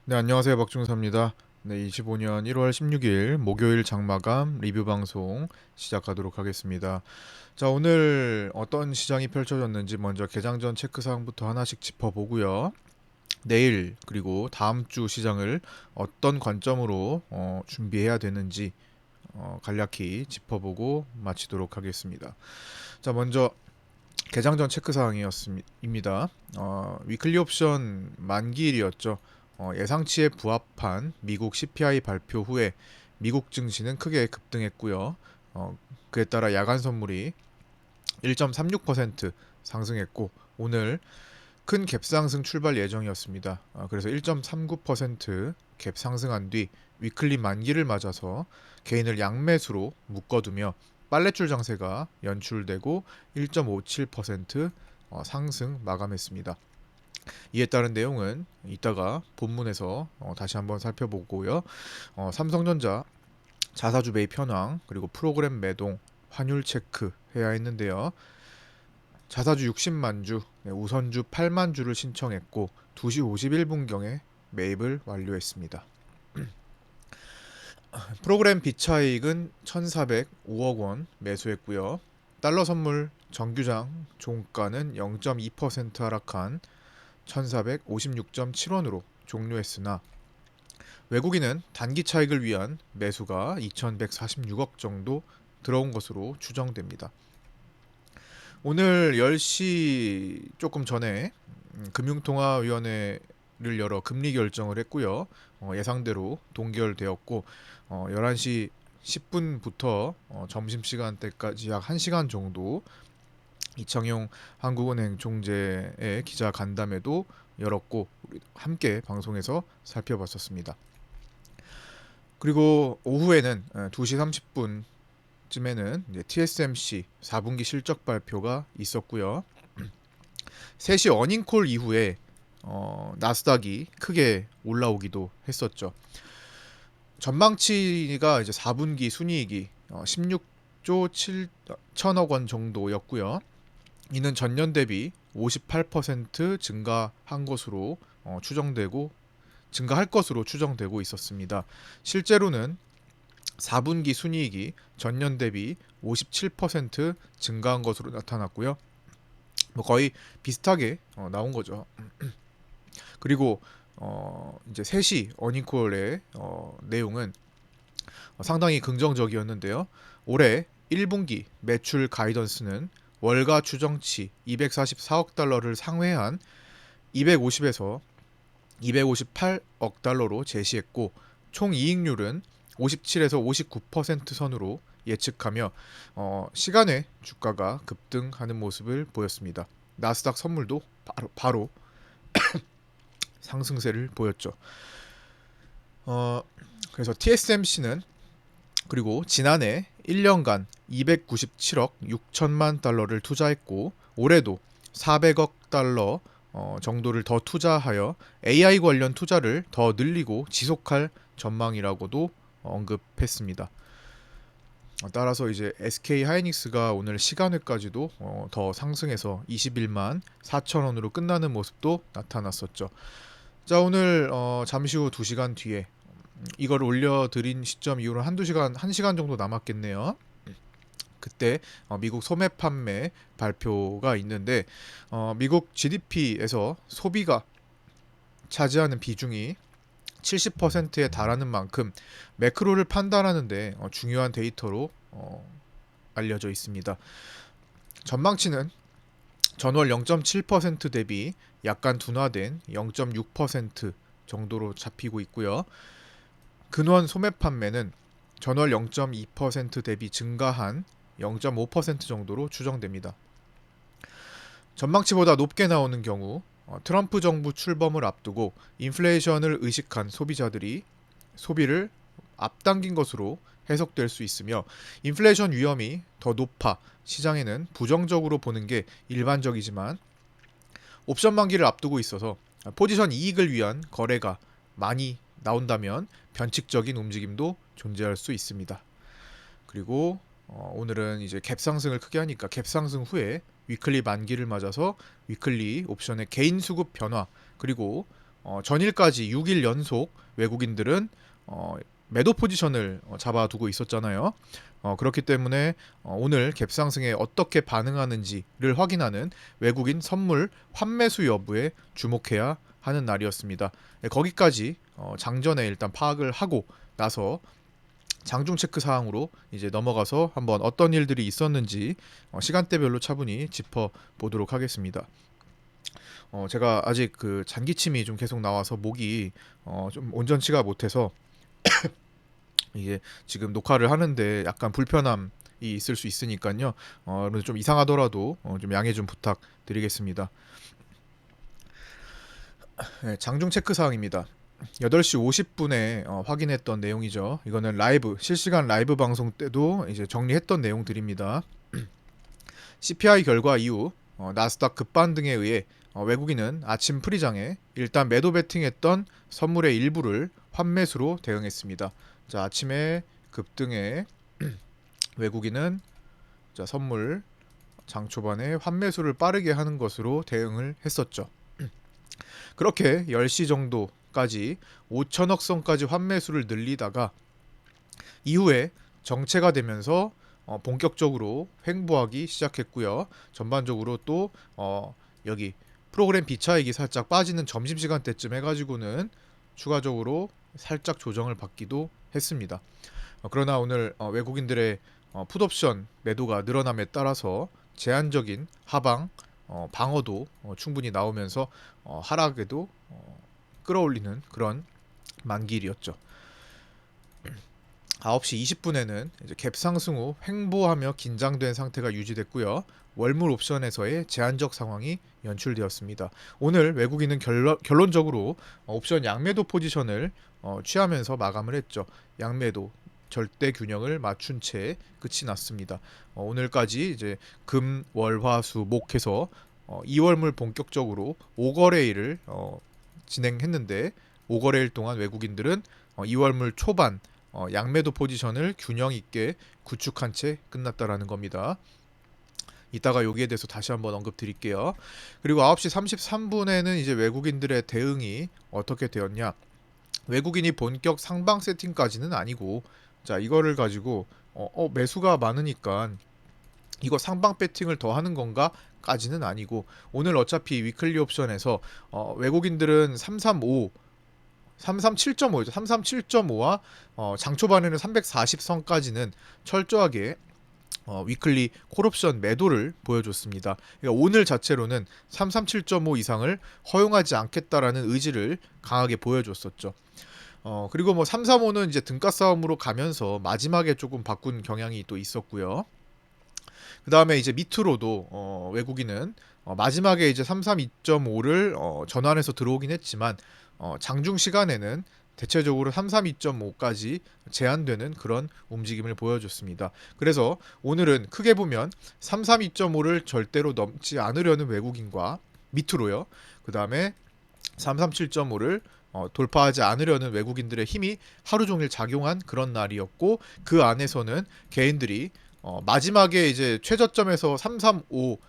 네, 안녕하세요. 박중사입니다. 네, 25년 1월 16일 목요일 장마감 리뷰 방송 시작하도록 하겠습니다. 자, 오늘 어떤 시장이 펼쳐졌는지 먼저 개장 전 체크 사항부터 하나씩 짚어보고요. 내일 그리고 다음 주 시장을 어떤 관점으로 준비해야 되는지 간략히 짚어보고 마치도록 하겠습니다. 자, 먼저 개장 전 체크 사항이었습니다. 위클리 옵션 만기일이었죠. 예상치에 부합한 미국 CPI 발표 후에 미국 증시는 크게 급등했고요. 그에 따라 야간 선물이 1.36% 상승했고 오늘 큰 갭상승 출발 예정이었습니다. 그래서 1.39% 갭 상승한 뒤 위클리 만기를 맞아서 개인을 양매수로 묶어두며 빨랫줄 장세가 연출되고 1.57% 상승 마감했습니다. 이에 따른 내용은 이따가 본문에서 다시 한번 살펴보고요. 삼성전자 자사주 매입 현황 그리고 프로그램 매동 환율 체크 해야 했는데요. 자사주 60만 주, 우선주 8만 주를 신청했고 2시 51분경에 매입을 완료했습니다. 프로그램 비차익은 1,405억 원 매수했고요. 달러 선물 정규장 종가는 0.2% 하락한 1,456.7원으로 종료했으나 외국인은 단기 차익을 위한 매수가 2,146억 정도 들어온 것으로 추정됩니다. 오늘 10시 조금 전에 금융통화위원회를 열어 금리 결정을 했고요. 예상대로 동결되었고 11시 10분부터 점심시간대까지 약 1시간 정도 이창용 한국은행 총재의 기자 간담회도 열었고 우리 함께 방송에서 살펴봤었습니다. 그리고 오후에는 2시 30분쯤에는 TSMC 4분기 실적 발표가 있었고요. 3시 어닝콜 이후에 나스닥이 크게 올라오기도 했었죠. 전망치가 이제 4분기 순이익이 16조 7천억 원 정도였고요. 이는 전년 대비 58% 증가한 것으로 증가할 것으로 추정되고 있었습니다. 실제로는 4분기 순이익이 전년 대비 57% 증가한 것으로 나타났고요. 뭐 거의 비슷하게 나온 거죠. 그리고 이제 3시 어닝콜의 내용은 상당히 긍정적이었는데요. 올해 1분기 매출 가이던스는 월가 추정치 244억 달러를 상회한 250에서 258억 달러로 제시했고 총 이익률은 57에서 59% 선으로 예측하며 시간에 주가가 급등하는 모습을 보였습니다. 나스닥 선물도 바로 상승세를 보였죠. 그래서 TSMC는 그리고 지난해 1년간 297억 6천만 달러를 투자했고 올해도 400억 달러 정도를 더 투자하여 AI 관련 투자를 더 늘리고 지속할 전망이라고도 언급했습니다. 따라서 이제 SK 하이닉스가 오늘 시간외까지도 더 상승해서 21만 4천 원으로 끝나는 모습도 나타났었죠. 자, 오늘 잠시 후 2시간 뒤에 이걸 올려드린 시점 이후로 한두 시간, 1시간 정도 남았겠네요. 그때 미국 소매 판매 발표가 있는데 미국 GDP에서 소비가 차지하는 비중이 70%에 달하는 만큼 매크로를 판단하는데 중요한 데이터로 알려져 있습니다. 전망치는 전월 0.7% 대비 약간 둔화된 0.6% 정도로 잡히고 있고요. 근원 소매 판매는 전월 0.2% 대비 증가한 0.5% 정도로 추정됩니다. 전망치보다 높게 나오는 경우 트럼프 정부 출범을 앞두고 인플레이션을 의식한 소비자들이 소비를 앞당긴 것으로 해석될 수 있으며 인플레이션 위험이 더 높아 시장에는 부정적으로 보는 게 일반적이지만 옵션 만기를 앞두고 있어서 포지션 이익을 위한 거래가 많이 나온다면 변칙적인 움직임도 존재할 수 있습니다. 그리고 오늘은 이제 갭 상승을 크게 하니까 갭 상승 후에 위클리 만기를 맞아서 위클리 옵션의 개인 수급 변화 그리고 전일까지 6일 연속 외국인들은 매도 포지션을 잡아두고 있었잖아요. 그렇기 때문에 오늘 갭상승에 어떻게 반응하는지를 확인하는 외국인 선물 환매수 여부에 주목해야 하는 날이었습니다. 네, 거기까지 장전에 일단 파악을 하고 나서 장중 체크 사항으로 이제 넘어가서 한번 어떤 일들이 있었는지 시간대별로 차분히 짚어 보도록 하겠습니다. 제가 아직 그 잔기침이 좀 계속 나와서 목이 좀 온전치가 못해서 이게 지금 녹화를 하는데 약간 불편함이 있을 수 있으니까요. 좀 이상하더라도 좀 양해 좀 부탁드리겠습니다. 네, 장중 체크 사항입니다. 8시 50분에 확인했던 내용이죠. 이거는 라이브, 실시간 라이브 방송 때도 이제 정리했던 내용들입니다. CPI 결과 이후 나스닥 급반등에 의해 외국인은 아침 프리장에 일단 매도 베팅했던 선물의 일부를 환매수로 대응했습니다. 자, 아침에 급등에 외국인은 자, 선물 장 초반에 환매수를 빠르게 하는 것으로 대응을 했었죠. 그렇게 10시 정도까지 5천억 선까지 환매수를 늘리다가 이후에 정체가 되면서 본격적으로 횡보하기 시작했고요. 전반적으로 또 여기 프로그램 비차익이 살짝 빠지는 점심시간 때쯤 해가지고는 추가적으로 살짝 조정을 받기도 했습니다. 그러나 오늘 외국인들의 풋옵션 매도가 늘어남에 따라서 제한적인 하방 방어도 충분히 나오면서 하락에도 끌어올리는 그런 만기일이었죠. 9시 20분에는 이제 갭 상승 후 횡보하며 긴장된 상태가 유지됐고요. 월물 옵션에서의 제한적 상황이 연출되었습니다. 오늘 외국인은 결론적으로 옵션 양매도 포지션을 취하면서 마감을 했죠. 양매도 절대 균형을 맞춘 채 끝이 났습니다. 오늘까지 이제 금, 월, 화, 수, 목 해서 2월물 본격적으로 5거래일을 진행했는데 5거래일 동안 외국인들은 2월물 초반 양매도 포지션을 균형 있게 구축한 채 끝났다라는 겁니다. 이따가 여기에 대해서 다시 한번 언급드릴게요. 그리고 9시 33분에는 이제 외국인들의 대응이 어떻게 되었냐? 외국인이 본격 상방 세팅까지는 아니고 자, 이거를 가지고 매수가 많으니까 이거 상방 배팅을 더 하는 건가? 까지는 아니고 오늘 어차피 위클리 옵션에서 외국인들은 335 337.5죠. 337.5와 장 초반에는 340선까지는 철저하게 위클리 콜옵션 매도를 보여줬습니다. 그러니까 오늘 자체로는 337.5 이상을 허용하지 않겠다라는 의지를 강하게 보여줬었죠. 그리고 뭐 335는 이제 등가 싸움으로 가면서 마지막에 조금 바꾼 경향이 또 있었고요. 그 다음에 이제 밑으로도 외국인은 마지막에 이제 332.5를 전환해서 들어오긴 했지만 장중 시간에는 대체적으로 332.5까지 제한되는 그런 움직임을 보여줬습니다. 그래서 오늘은 크게 보면 332.5를 절대로 넘지 않으려는 외국인과 밑으로요. 그 다음에 337.5를 돌파하지 않으려는 외국인들의 힘이 하루 종일 작용한 그런 날이었고 그 안에서는 개인들이 마지막에 이제 최저점에서 335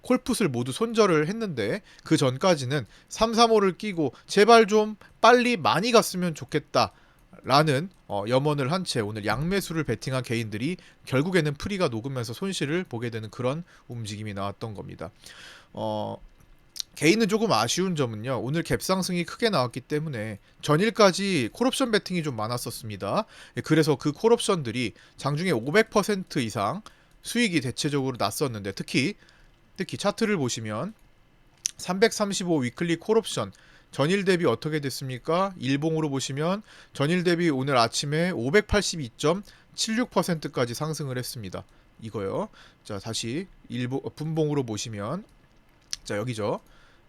콜풋을 모두 손절을 했는데 그 전까지는 335를 끼고 제발 좀 빨리 많이 갔으면 좋겠다 라는 염원을 한 채 오늘 양매수를 베팅한 개인들이 결국에는 프리가 녹으면서 손실을 보게 되는 그런 움직임이 나왔던 겁니다. 개인은 조금 아쉬운 점은요. 오늘 갭상승이 크게 나왔기 때문에 전일까지 콜옵션 베팅이 좀 많았었습니다. 그래서 그 콜옵션들이 장중에 500% 이상 수익이 대체적으로 났었는데 특히 차트를 보시면 335 위클리 콜옵션 전일 대비 어떻게 됐습니까? 일봉으로 보시면 전일 대비 오늘 아침에 582.76%까지 상승을 했습니다. 이거요. 자, 다시 분봉으로 보시면 자, 여기죠.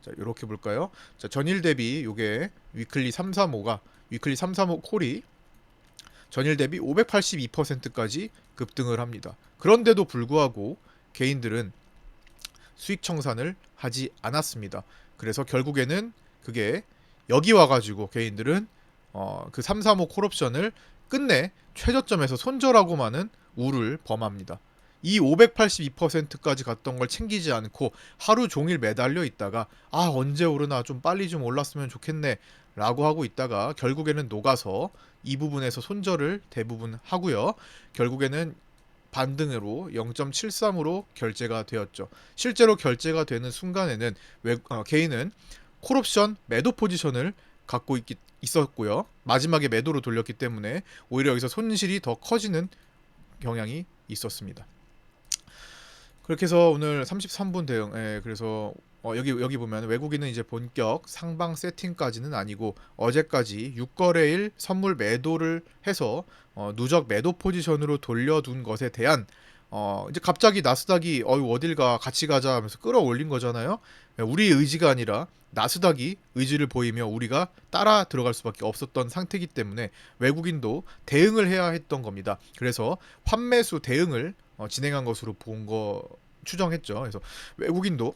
자, 이렇게 볼까요? 자, 전일 대비 요게 위클리 335 콜이 전일 대비 582%까지 급등을 합니다. 그런데도 불구하고 개인들은 수익 청산을 하지 않았습니다. 그래서 결국에는 그게 여기 와가지고 개인들은 그 335 콜옵션을 끝내 최저점에서 손절하고만은 우를 범합니다. 이 582%까지 갔던 걸 챙기지 않고 하루 종일 매달려 있다가 언제 오르나 좀 빨리 좀 올랐으면 좋겠네 라고 하고 있다가 결국에는 녹아서 이 부분에서 손절을 대부분 하고요. 결국에는 반등으로 0.73으로 결제가 되었죠. 실제로 결제가 되는 순간에는 개인은 콜옵션 매도 포지션을 갖고 있었고요. 마지막에 매도로 돌렸기 때문에 오히려 여기서 손실이 더 커지는 경향이 있었습니다. 그렇게 해서 오늘 33분 대응. 그래서 여기 보면 외국인은 이제 본격 상방 세팅까지는 아니고 어제까지 6거래일 선물 매도를 해서 누적 매도 포지션으로 돌려둔 것에 대한 이제 갑자기 나스닥이 어딜 가 같이 가자 하면서 끌어올린 거잖아요. 우리의 의지가 아니라 나스닥이 의지를 보이며 우리가 따라 들어갈 수밖에 없었던 상태이기 때문에 외국인도 대응을 해야 했던 겁니다. 그래서 환매수 대응을 진행한 것으로 추정했죠. 그래서 외국인도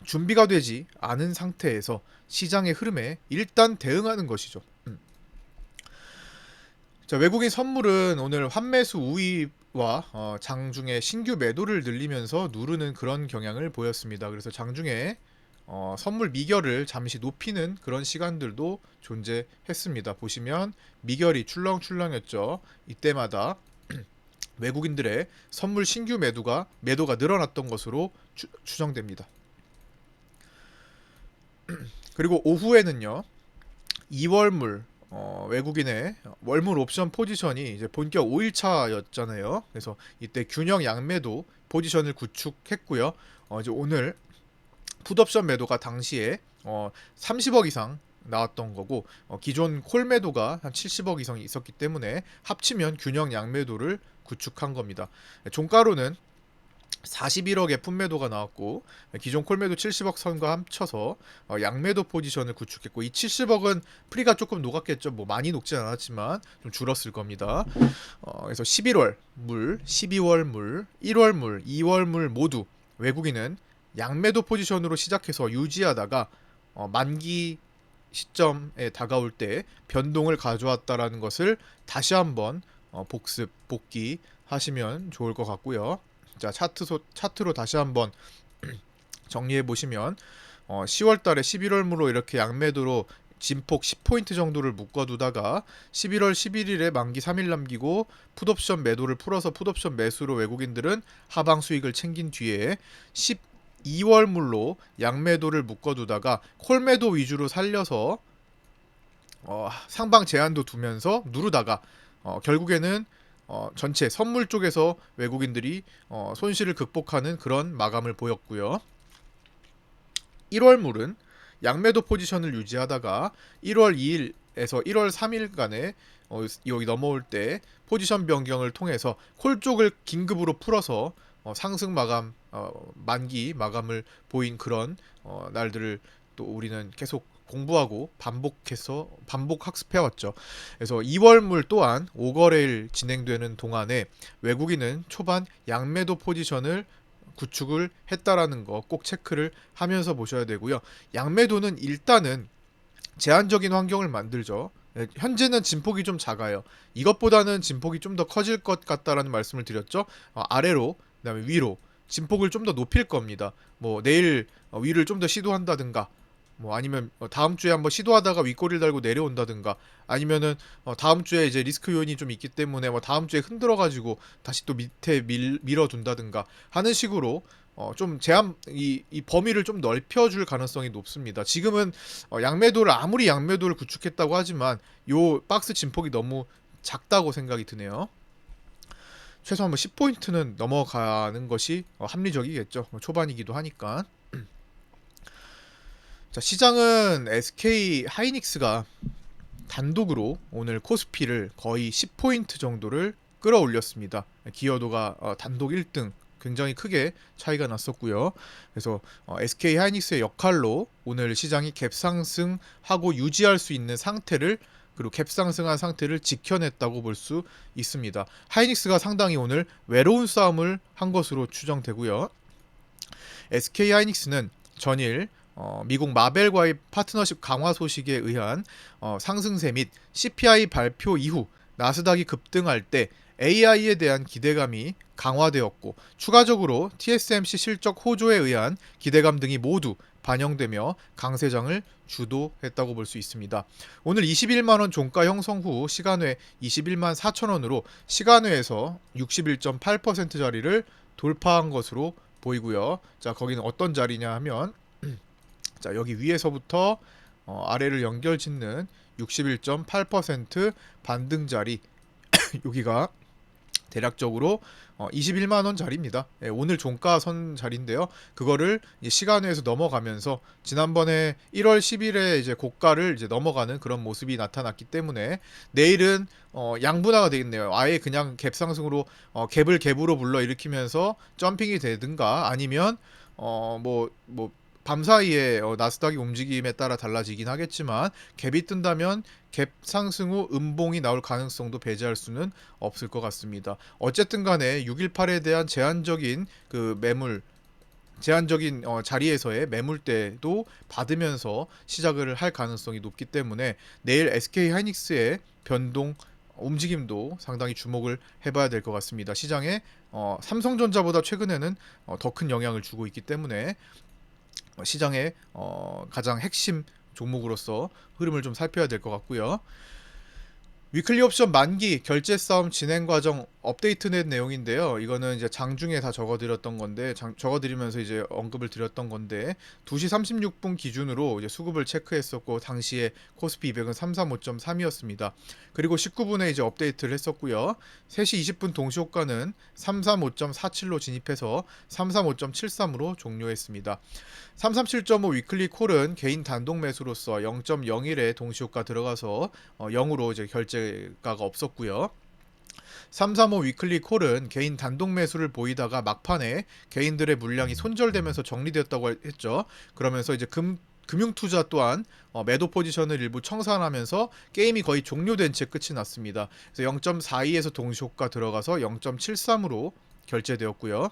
준비가 되지 않은 상태에서 시장의 흐름에 일단 대응하는 것이죠. 자, 외국인 선물은 오늘 환매수 우위와 장중에 신규 매도를 늘리면서 누르는 그런 경향을 보였습니다. 그래서 장중에 선물 미결을 잠시 높이는 그런 시간들도 존재했습니다. 보시면 미결이 출렁출렁했죠. 이때마다 외국인들의 선물 신규 매도가 늘어났던 것으로 추정됩니다. 그리고 오후에는요. 2월물 외국인의 월물 옵션 포지션이 이제 본격 5일차였잖아요. 그래서 이때 균형 양매도 포지션을 구축했고요. 이제 오늘 풋옵션 매도가 당시에 30억 이상 나왔던 거고 기존 콜 매도가 한 70억 이상이 있었기 때문에 합치면 균형 양매도를 구축한 겁니다. 종가로는 41억의 풋매도가 나왔고 기존 콜매도 70억 선과 합쳐서 양매도 포지션을 구축했고 이 70억은 프리가 조금 녹았겠죠. 뭐 많이 녹지 않았지만 좀 줄었을 겁니다. 그래서 11월 물, 12월 물, 1월 물, 2월 물 모두 외국인은 양매도 포지션으로 시작해서 유지하다가 만기 시점에 다가올 때 변동을 가져왔다라는 것을 다시 한번 복기 하시면 좋을 것 같고요. 자, 차트로 다시 한번 정리해 보시면 10월 달에 11월무로 이렇게 양매도로 진폭 10포인트 정도를 묶어두다가 11월 11일에 만기 3일 남기고 풋옵션 매도를 풀어서 풋옵션 매수로 외국인들은 하방 수익을 챙긴 뒤에 12월물로 양매도를 묶어두다가 콜매도 위주로 살려서 상방 제한도 두면서 누르다가 결국에는 전체 선물 쪽에서 외국인들이 손실을 극복하는 그런 마감을 보였고요. 1월물은 양매도 포지션을 유지하다가 1월 2일에서 1월 3일간에 여기 넘어올 때 포지션 변경을 통해서 콜 쪽을 긴급으로 풀어서 상승 마감, 만기 마감을 보인 그런 날들을 또 우리는 계속 공부하고 반복 학습해왔죠. 그래서 2월물 또한 5거래일 진행되는 동안에 외국인은 초반 양매도 포지션을 구축을 했다라는 거 꼭 체크를 하면서 보셔야 되고요. 양매도는 일단은 제한적인 환경을 만들죠. 현재는 진폭이 좀 작아요. 이것보다는 진폭이 좀 더 커질 것 같다라는 말씀을 드렸죠. 아래로 그다음에 위로 진폭을 좀 더 높일 겁니다. 뭐 내일 위를 좀 더 시도한다든가 뭐 아니면 다음 주에 한번 시도하다가 윗꼬리를 달고 내려온다든가 아니면은 다음 주에 이제 리스크 요인이 좀 있기 때문에 뭐 다음 주에 흔들어 가지고 다시 또 밑에 밀어둔다든가 하는 식으로 좀 이 범위를 좀 넓혀줄 가능성이 높습니다. 지금은 양매도를 아무리 양매도를 구축했다고 하지만 요 박스 진폭이 너무 작다고 생각이 드네요. 최소 한번 10포인트는 넘어가는 것이 합리적이겠죠. 초반이기도 하니까. 자, 시장은 SK 하이닉스가 단독으로 오늘 코스피를 거의 10포인트 정도를 끌어올렸습니다. 기여도가 단독 1등 굉장히 크게 차이가 났었고요. 그래서 SK 하이닉스의 역할로 오늘 시장이 갭상승하고 유지할 수 있는 상태를 그리고 갭상승한 상태를 지켜냈다고 볼 수 있습니다. 하이닉스가 상당히 오늘 외로운 싸움을 한 것으로 추정되고요. SK 하이닉스는 전일 미국 마벨과의 파트너십 강화 소식에 의한 상승세 및 CPI 발표 이후 나스닥이 급등할 때 AI에 대한 기대감이 강화되었고 추가적으로 TSMC 실적 호조에 의한 기대감 등이 모두 반영되며 강세장을 주도했다고 볼 수 있습니다. 오늘 21만원 종가 형성 후 시간외 21만 4천원으로 시간외에서 61.8% 자리를 돌파한 것으로 보이고요. 자, 거기는 어떤 자리냐 하면 자, 여기 위에서부터 아래를 연결 짓는 61.8% 반등 자리 여기가 대략적으로 21만원 자리입니다. 예, 오늘 종가선 자리인데요. 그거를 시간외에서 넘어가면서 지난번에 1월 10일에 이제 고가를 이제 넘어가는 그런 모습이 나타났기 때문에 내일은 양분화가 되겠네요. 아예 그냥 갭 상승으로 갭을 갭으로 불러일으키면서 점핑이 되든가 아니면 뭐 밤사이에 나스닥이 움직임에 따라 달라지긴 하겠지만 갭이 뜬다면 갭 상승 후 음봉이 나올 가능성도 배제할 수는 없을 것 같습니다. 어쨌든 간에 618에 대한 제한적인 그 매물 제한적인 자리에서의 매물대도 받으면서 시작을 할 가능성이 높기 때문에 내일 SK 하이닉스의 변동 움직임도 상당히 주목을 해봐야 될 것 같습니다. 시장에 삼성전자보다 최근에는 더 큰 영향을 주고 있기 때문에 시장의 가장 핵심 종목으로서 흐름을 좀 살펴야 될 것 같고요. 위클리 옵션 만기 결제 싸움 진행 과정 업데이트된 내용인데요. 이거는 이제 장중에 다 적어드렸던 건데 적어드리면서 이제 언급을 드렸던 건데 2시 36분 기준으로 이제 수급을 체크했었고 당시에 코스피 200은 335.3이었습니다. 그리고 19분에 이제 업데이트를 했었고요. 3시 20분 동시호가는 335.47로 진입해서 335.73으로 종료했습니다. 337.5 위클리 콜은 개인 단독 매수로서 0.01의 동시효과 들어가서 0으로 이제 결제가가 없었고요. 335 위클리 콜은 개인 단독 매수를 보이다가 막판에 개인들의 물량이 손절되면서 정리되었다고 했죠. 그러면서 이제 금융투자 또한 매도 포지션을 일부 청산하면서 게임이 거의 종료된 채 끝이 났습니다. 그래서 0.42에서 동시효과 들어가서 0.73으로 결제되었고요.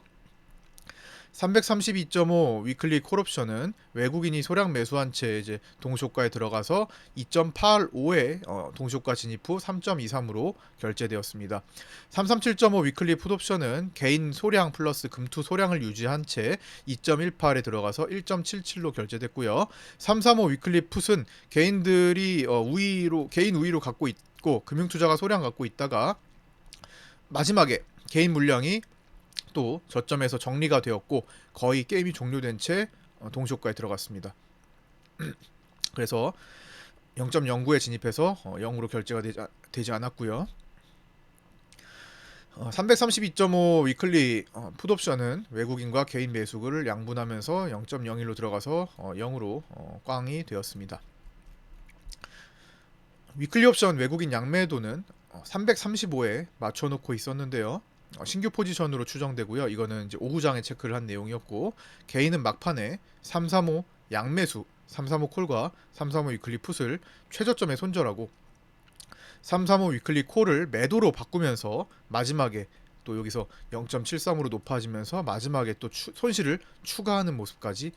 332.5 위클리 콜옵션은 외국인이 소량 매수한 채 이제 동시효과에 들어가서 2.85의 동시효과 진입 후 3.23으로 결제되었습니다. 337.5 위클리 풋옵션은 개인 소량 플러스 금투 소량을 유지한 채 2.18에 들어가서 1.77로 결제됐고요. 335 위클리 풋은 개인들이 개인 우위로 갖고 있고 금융투자가 소량 갖고 있다가 마지막에 개인 물량이 또 저점에서 정리가 되었고 거의 게임이 종료된 채 동시효과에 들어갔습니다. 그래서 0.09에 진입해서 0으로 결제가 되지 않았고요. 332.5 위클리 풋옵션은 외국인과 개인 매수를 양분하면서 0.01로 들어가서 0으로 꽝이 되었습니다. 위클리 옵션 외국인 양매도는 335에 맞춰놓고 있었는데요. 신규 포지션으로 추정되고요. 이거는 이제 오후장에 체크를 한 내용이었고 개인은 막판에 335 양매수 335 콜과 335 위클리 풋을 최저점에 손절하고 335 위클리 콜을 매도로 바꾸면서 마지막에 또 여기서 0.73으로 높아지면서 마지막에 또 손실을 추가하는 모습까지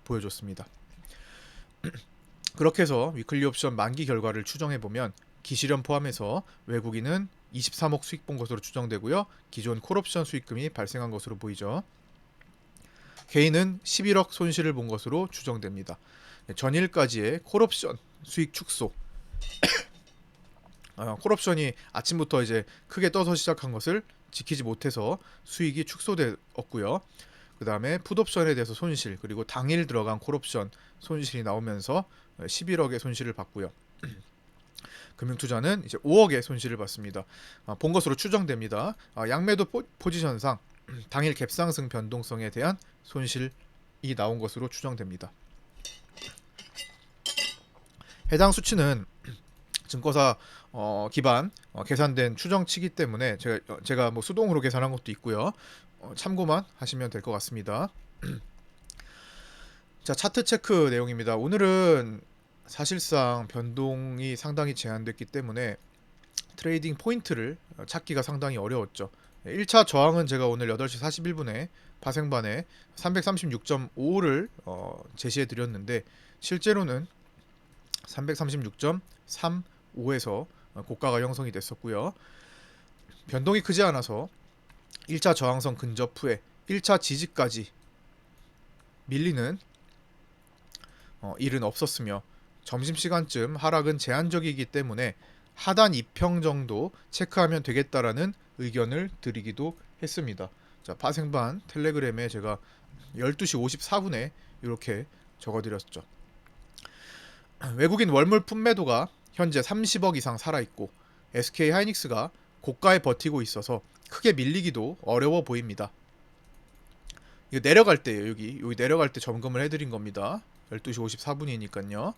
보여줬습니다. 그렇게 해서 위클리 옵션 만기 결과를 추정해보면 기실현 포함해서 외국인은 23억 수익 본 것으로 추정되고요. 기존 콜옵션 수익금이 발생한 것으로 보이죠. 개인은 11억 손실을 본 것으로 추정됩니다. 전일까지의 콜옵션 수익 축소 콜옵션이 아침부터 이제 크게 떠서 시작한 것을 지키지 못해서 수익이 축소되었고요. 그 다음에 풋옵션에 대해서 손실 그리고 당일 들어간 콜옵션 손실이 나오면서 11억의 손실을 봤고요. 금융투자는 이제 5억의 손실을 봤습니다. 본 것으로 추정됩니다. 양매도 포지션상 당일 갭상승 변동성에 대한 손실이 나온 것으로 추정됩니다. 해당 수치는 증거사 기반 계산된 추정치기 때문에 제가 뭐 수동으로 계산한 것도 있고요. 참고만 하시면 될 것 같습니다. 자, 차트 체크 내용입니다. 오늘은 사실상 변동이 상당히 제한됐기 때문에 트레이딩 포인트를 찾기가 상당히 어려웠죠. 1차 저항은 제가 오늘 8시 41분에 파생반에 336.5를 제시해 드렸는데 실제로는 336.35에서 고가가 형성이 됐었고요. 변동이 크지 않아서 1차 저항선 근접 후에 1차 지지까지 밀리는 일은 없었으며 점심시간쯤 하락은 제한적이기 때문에 하단 2평 정도 체크하면 되겠다라는 의견을 드리기도 했습니다. 자, 파생반 텔레그램에 제가 12시 54분에 이렇게 적어드렸죠. 외국인 월물 품매도가 현재 30억 이상 살아있고 SK 하이닉스가 고가에 버티고 있어서 크게 밀리기도 어려워 보입니다. 이거 내려갈 때예요. 여기 내려갈 때 점검을 해드린 겁니다. 12시 54분이니까요.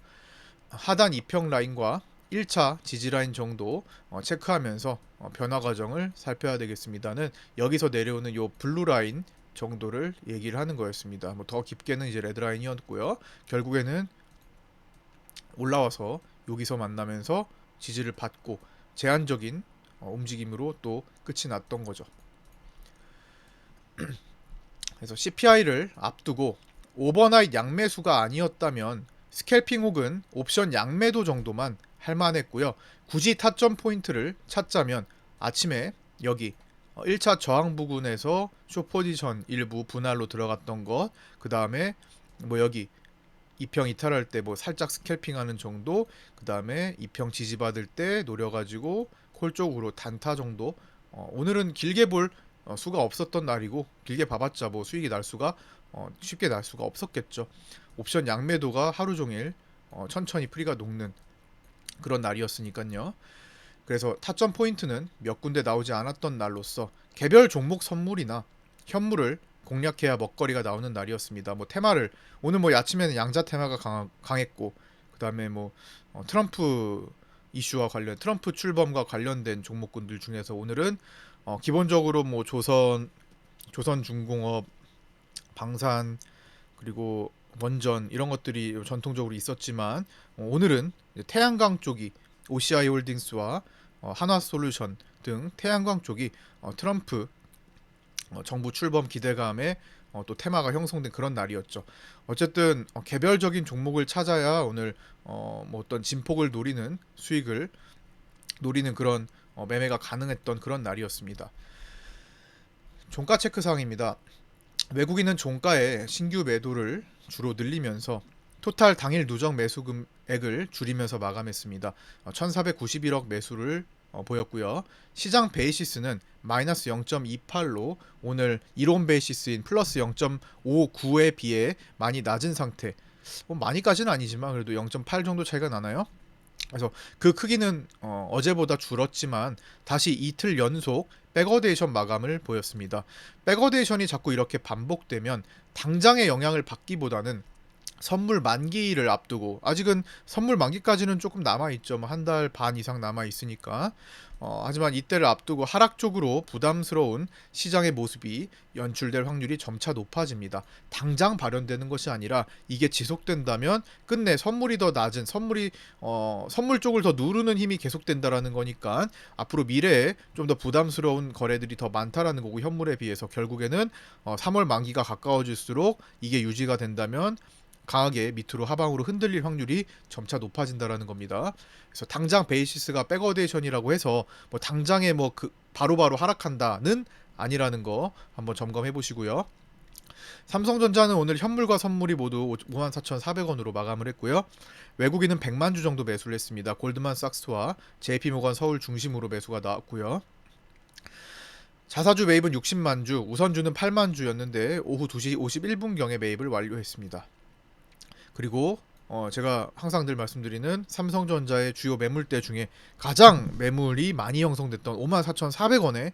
하단 2평 라인과 1차 지지 라인 정도 체크하면서 변화 과정을 살펴야 되겠습니다는 여기서 내려오는 요 블루 라인 정도를 얘기를 하는 거였습니다. 뭐 더 깊게는 이제 레드 라인이었고요. 결국에는 올라와서 여기서 만나면서 지지를 받고 제한적인 움직임으로 또 끝이 났던 거죠. 그래서 CPI를 앞두고 오버나잇 양매수가 아니었다면 스캘핑 혹은 옵션 양매도 정도만 할만했고요. 굳이 타점 포인트를 찾자면 아침에 여기 1차 저항 부근에서 숏포지션 일부 분할로 들어갔던 것, 그 다음에 뭐 여기 2평 이탈할 때 뭐 살짝 스캘핑하는 정도, 그 다음에 2평 지지받을 때 노려가지고 콜 쪽으로 단타 정도. 오늘은 길게 볼 수가 없었던 날이고 길게 봐봤자 뭐 수익이 날 수가 쉽게 날 수가 없었겠죠. 옵션 양매도가 하루 종일 천천히 프리가 녹는 그런 날이었으니까요. 그래서 타점 포인트는 몇 군데 나오지 않았던 날로서 개별 종목 선물이나 현물을 공략해야 먹거리가 나오는 날이었습니다. 뭐 테마를 오늘 뭐 아침에는 양자 테마가 강했고 그 다음에 뭐 트럼프 이슈와 관련 트럼프 출범과 관련된 종목군들 중에서 오늘은 기본적으로 뭐 조선중공업, 방산 그리고 원전 이런 것들이 전통적으로 있었지만 오늘은 태양광 쪽이 OCI 홀딩스와 한화솔루션 등 태양광 쪽이 트럼프 정부 출범 기대감에 또 테마가 형성된 그런 날이었죠. 어쨌든 개별적인 종목을 찾아야 오늘 뭐 어떤 진폭을 노리는 수익을 노리는 그런 매매가 가능했던 그런 날이었습니다. 종가 체크 사항입니다. 외국인은 종가에 신규 매도를 주로 늘리면서 토탈 당일 누적 매수 금액을 줄이면서 마감했습니다. 1491억 매수를 보였고요. 시장 베이시스는 마이너스 0.28로 오늘 이론 베이시스인 플러스 0.59에 비해 많이 낮은 상태. 많이까지는 아니지만 그래도 0.8 정도 차이가 나나요? 그래서 그 크기는 어제보다 줄었지만 다시 이틀 연속 백어데이션 마감을 보였습니다. 백어데이션이 자꾸 이렇게 반복되면 당장의 영향을 받기보다는 선물 만기를 앞두고 아직은 선물 만기까지는 조금 남아있죠. 뭐 한 달 반 이상 남아있으니까 하지만 이때를 앞두고 하락 쪽으로 부담스러운 시장의 모습이 연출될 확률이 점차 높아집니다. 당장 발현되는 것이 아니라 이게 지속된다면 끝내 선물이 더 낮은 선물 쪽을 더 누르는 힘이 계속된다라는 거니까 앞으로 미래에 좀 더 부담스러운 거래들이 더 많다라는 거고 현물에 비해서 결국에는 3월 만기가 가까워질수록 이게 유지가 된다면 강하게 밑으로 하방으로 흔들릴 확률이 점차 높아진다라는 겁니다. 그래서 당장 베이시스가 백어데이션이라고 해서 뭐 당장에 뭐 그 바로바로 하락한다는 아니라는 거 한번 점검해 보시고요. 삼성전자는 오늘 현물과 선물이 모두 54,400원으로 마감을 했고요. 외국인은 100만 주 정도 매수를 했습니다. 골드만삭스와 JP모건 서울 중심으로 매수가 나왔고요. 자사주 매입은 60만 주, 우선주는 8만 주였는데 오후 2시 51분경에 매입을 완료했습니다. 그리고 제가 항상 늘 말씀드리는 삼성전자의 주요 매물대 중에 가장 매물이 많이 형성됐던 54,400원에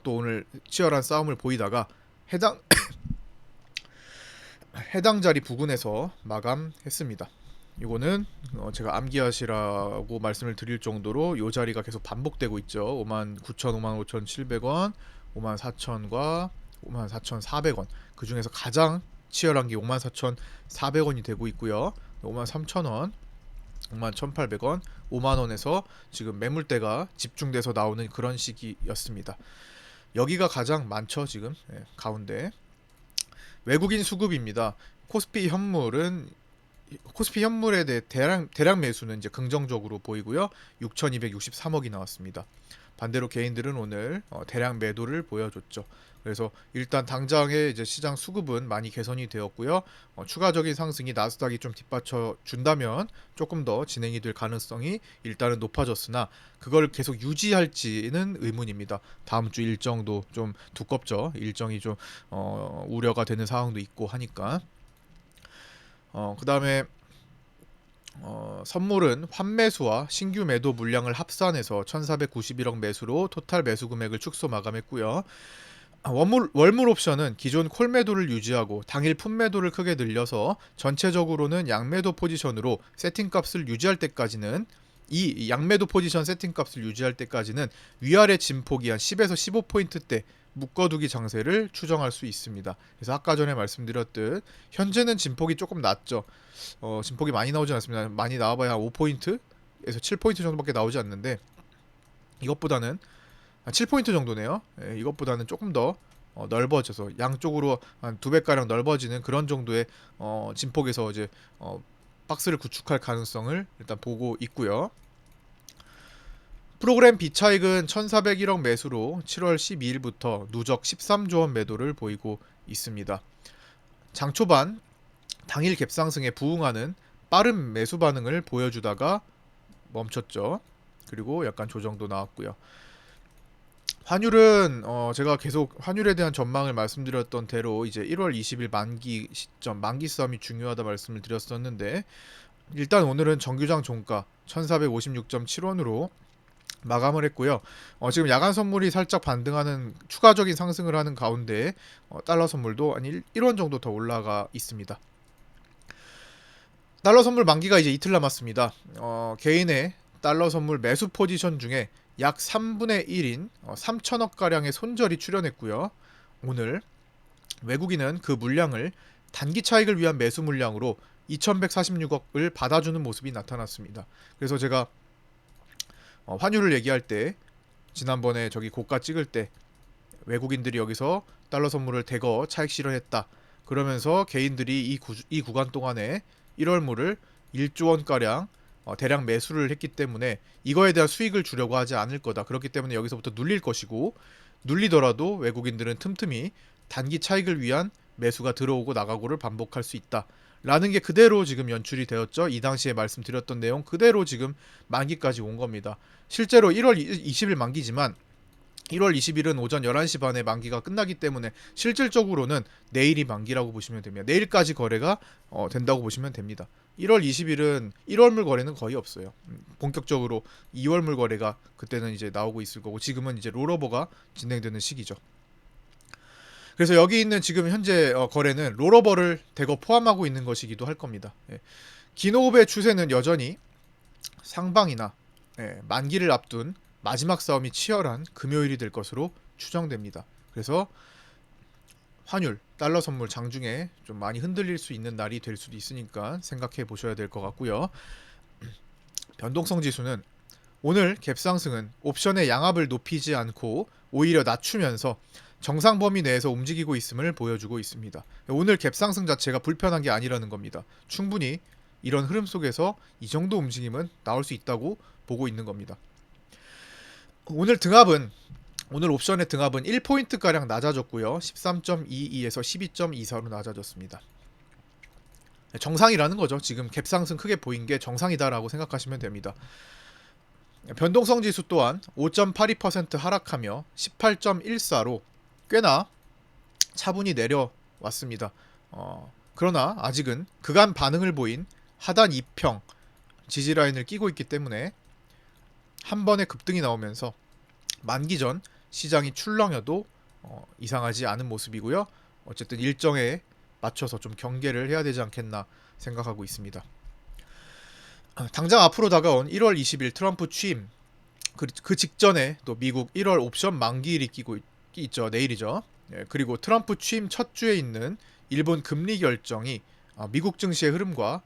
또 오늘 치열한 싸움을 보이다가 해당 자리 부근에서 마감했습니다. 이거는 제가 암기하시라고 말씀을 드릴 정도로 이 자리가 계속 반복되고 있죠. 59,000, 55,700원, 54,000과 54,400원. 그 중에서 가장 치열한 게 54,400원이 되고 있고요. 53,000원, 51,800원, 5만원에서 지금 매물대가 집중돼서 나오는 그런 시기였습니다. 여기가 가장 많죠. 지금 가운데 외국인 수급입니다. 코스피 현물은 코스피 현물에 대해 대량 매수는 이제 긍정적으로 보이고요. 6,263억이 나왔습니다. 반대로 개인들은 오늘 대량 매도를 보여줬죠. 그래서 일단 당장의 이제 시장 수급은 많이 개선이 되었고요. 추가적인 상승이 나스닥이 좀 뒷받쳐 준다면 조금 더 진행이 될 가능성이 일단은 높아졌으나 그걸 계속 유지할지는 의문입니다. 다음 주 일정도 좀 두껍죠. 일정이 좀 우려가 되는 상황도 있고 하니까. 그다음에 선물은 환매수와 신규 매도 물량을 합산해서 1,491억 매수로 토탈 매수 금액을 축소 마감했고요. 월물 옵션은 기존 콜 매도를 유지하고 당일 풋 매도를 크게 늘려서 전체적으로는 양매도 포지션으로 세팅값을 유지할 때까지는 이 양매도 포지션 세팅값을 유지할 때까지는 위아래 진폭이 한 10에서 15포인트대 묶어두기 장세를 추정할 수 있습니다. 그래서 아까 전에 말씀드렸듯 현재는 진폭이 조금 낮죠. 진폭이 많이 나오지 않습니다. 많이 나와봐야 한 5포인트에서 7포인트 정도밖에 나오지 않는데 이것보다는 7포인트 정도네요. 예, 이것보다는 조금 더 넓어져서 양쪽으로 한 2배가량 넓어지는 그런 정도의 진폭에서 이제 박스를 구축할 가능성을 일단 보고 있고요. 프로그램 비차익은 1,401억 매수로 7월 12일부터 누적 13조 원 매도를 보이고 있습니다. 장 초반 당일 갭상승에 부응하는 빠른 매수 반응을 보여주다가 멈췄죠. 그리고 약간 조정도 나왔고요. 환율은 제가 계속 환율에 대한 전망을 말씀드렸던 대로 이제 1월 20일 만기 시점, 만기 싸움이 중요하다 말씀을 드렸었는데 일단 오늘은 정규장 종가 1,456.7원으로 마감을 했고요. 지금 야간 선물이 살짝 반등하는 추가적인 상승을 하는 가운데 달러 선물도 한 1원 정도 더 올라가 있습니다. 달러 선물 만기가 이제 이틀 남았습니다. 개인의 달러 선물 매수 포지션 중에 약 3분의 1인 3천억 가량의 손절이 출현했고요. 오늘 외국인은 그 물량을 단기 차익을 위한 매수 물량으로 2,146억을 받아주는 모습이 나타났습니다. 그래서 제가 환율을 얘기할 때 지난번에 저기 고가 찍을 때 외국인들이 여기서 달러 선물을 대거 차익 실현했다. 그러면서 개인들이 이 구간 동안에 1월물을 1조 원가량 대량 매수를 했기 때문에 이거에 대한 수익을 주려고 하지 않을 거다. 그렇기 때문에 여기서부터 눌릴 것이고 눌리더라도 외국인들은 틈틈이 단기 차익을 위한 매수가 들어오고 나가고를 반복할 수 있다. 라는 게 그대로 지금 연출이 되었죠. 이 당시에 말씀드렸던 내용 그대로 지금 만기까지 온 겁니다. 실제로 1월 20일 만기지만 1월 20일은 오전 11시 반에 만기가 끝나기 때문에 실질적으로는 내일이 만기라고 보시면 됩니다. 내일까지 거래가 된다고 보시면 됩니다. 1월 20일은 1월물 거래는 거의 없어요. 본격적으로 2월물 거래가 그때는 이제 나오고 있을 거고 지금은 이제 롤오버가 진행되는 시기죠. 그래서 여기 있는 지금 현재 거래는 롤오버를 대거 포함하고 있는 것이기도 할 겁니다. 예. 기노업의 추세는 여전히 상방이나 만기를 앞둔 마지막 싸움이 치열한 금요일이 될 것으로 추정됩니다. 그래서 환율, 달러 선물 장중에 좀 많이 흔들릴 수 있는 날이 될 수도 있으니까 생각해 보셔야 될 것 같고요. 변동성 지수는 오늘 갭상승은 옵션의 양압을 높이지 않고 오히려 낮추면서 정상 범위 내에서 움직이고 있음을 보여주고 있습니다. 오늘 갭상승 자체가 불편한 게 아니라는 겁니다. 충분히 이런 흐름 속에서 이 정도 움직임은 나올 수 있다고 보고 있는 겁니다. 오늘 옵션의 등압은 1포인트가량 낮아졌고요. 13.22에서 12.24로 낮아졌습니다. 정상이라는 거죠. 지금 갭상승 크게 보인 게 정상이다라고 생각하시면 됩니다. 변동성 지수 또한 5.82% 하락하며 18.14로 꽤나 차분히 내려왔습니다. 그러나 아직은 그간 반응을 보인 하단 2평 지지라인을 끼고 있기 때문에 한 번의 급등이 나오면서 만기 전 시장이 출렁여도 이상하지 않은 모습이고요. 어쨌든 일정에 맞춰서 좀 경계를 해야 되지 않겠나 생각하고 있습니다. 당장 앞으로 다가온 1월 20일 트럼프 취임 그 직전에 또 미국 1월 옵션 만기일이 끼고 있죠. 내일이죠. 그리고 트럼프 취임 첫 주에 있는 일본 금리 결정이 미국 증시의 흐름과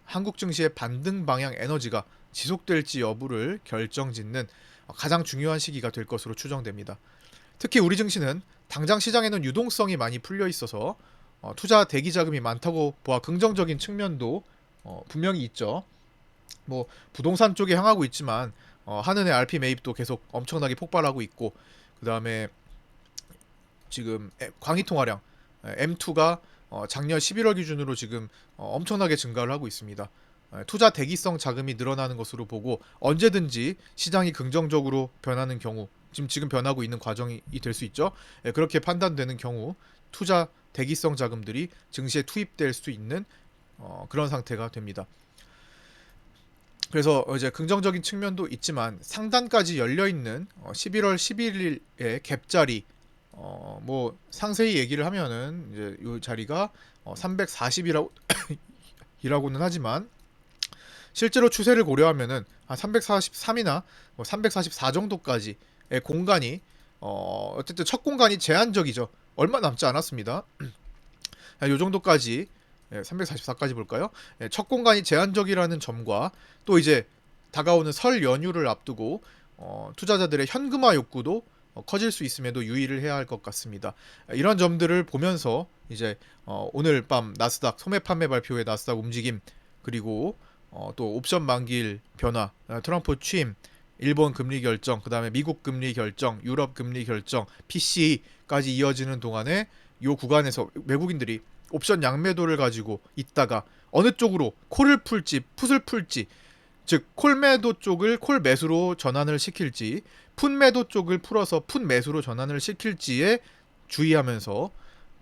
한국 증시의 반등 방향 에너지가 지속될지 여부를 결정짓는 가장 중요한 시기가 될 것으로 추정됩니다. 특히 우리 증시는 당장 시장에는 유동성이 많이 풀려 있어서 투자 대기 자금이 많다고 보아 긍정적인 측면도 분명히 있죠. 뭐 부동산 쪽에 향하고 있지만 한은의 RP 매입도 계속 엄청나게 폭발하고 있고, 그 다음에 지금 광희통화량 M2가 작년 11월 기준으로 지금 엄청나게 증가를 하고 있습니다. 투자 대기성 자금이 늘어나는 것으로 보고 언제든지 시장이 긍정적으로 변하는 경우, 지금 변하고 있는 과정이 될 수 있죠. 그렇게 판단되는 경우 투자 대기성 자금들이 증시에 투입될 수 있는 그런 상태가 됩니다. 그래서 이제 긍정적인 측면도 있지만 상단까지 열려 있는 11월 11일의 갭자리, 뭐 상세히 얘기를 하면은 이제 이 자리가 340이라고 이라고는 하지만 실제로 추세를 고려하면은 한 343이나 뭐 344 정도까지의 공간이 어쨌든 첫 공간이 제한적이죠. 얼마 남지 않았습니다. 이 정도까지, 344까지 볼까요? 첫 공간이 제한적이라는 점과 또 이제 다가오는 설 연휴를 앞두고 투자자들의 현금화 욕구도 커질 수 있음에도 유의를 해야 할 것 같습니다. 이런 점들을 보면서 이제 오늘 밤 나스닥 소매 판매 발표의 나스닥 움직임, 그리고 또 옵션 만기일 변화, 트럼프 취임, 일본 금리 결정, 그 다음에 미국 금리 결정, 유럽 금리 결정, PC까지 이어지는 동안에 이 구간에서 외국인들이 옵션 양매도를 가지고 있다가 어느 쪽으로 콜을 풀지 풋을 풀지, 즉 콜매도 쪽을 콜매수로 전환을 시킬지 풋매도 쪽을 풀어서 풋매수로 전환을 시킬지에 주의하면서,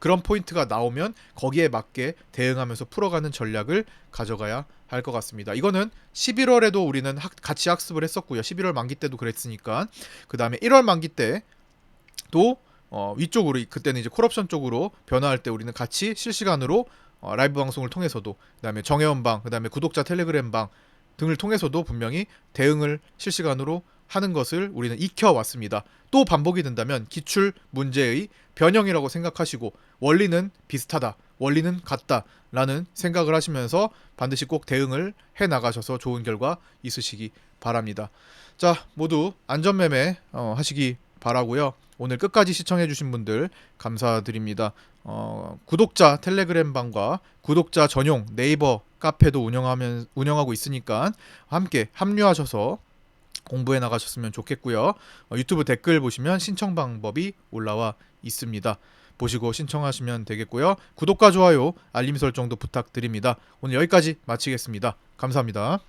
그런 포인트가 나오면 거기에 맞게 대응하면서 풀어가는 전략을 가져가야 할 것 같습니다. 이거는 11월에도 우리는 같이 학습을 했었고요. 11월 만기 때도 그랬으니까. 그 다음에 1월 만기 때도 위쪽으로, 그때는 이제 콜옵션 쪽으로 변화할 때 우리는 같이 실시간으로 라이브 방송을 통해서도, 그다음에 정혜원방, 그다음에 구독자 텔레그램방 등을 통해서도 분명히 대응을 실시간으로 하는 것을 우리는 익혀왔습니다. 또 반복이 된다면 기출 문제의 변형이라고 생각하시고 원리는 비슷하다, 원리는 같다라는 생각을 하시면서 반드시 꼭 대응을 해 나가셔서 좋은 결과 있으시기 바랍니다. 자, 모두 안전매매 하시기 바라고요. 오늘 끝까지 시청해주신 분들 감사드립니다. 구독자 텔레그램 방과 구독자 전용 네이버 카페도 운영하고 있으니까 함께 합류하셔서 공부해 나가셨으면 좋겠고요. 유튜브 댓글 보시면 신청 방법이 올라와 있습니다. 보시고 신청하시면 되겠고요. 구독과 좋아요, 알림 설정도 부탁드립니다. 오늘 여기까지 마치겠습니다. 감사합니다.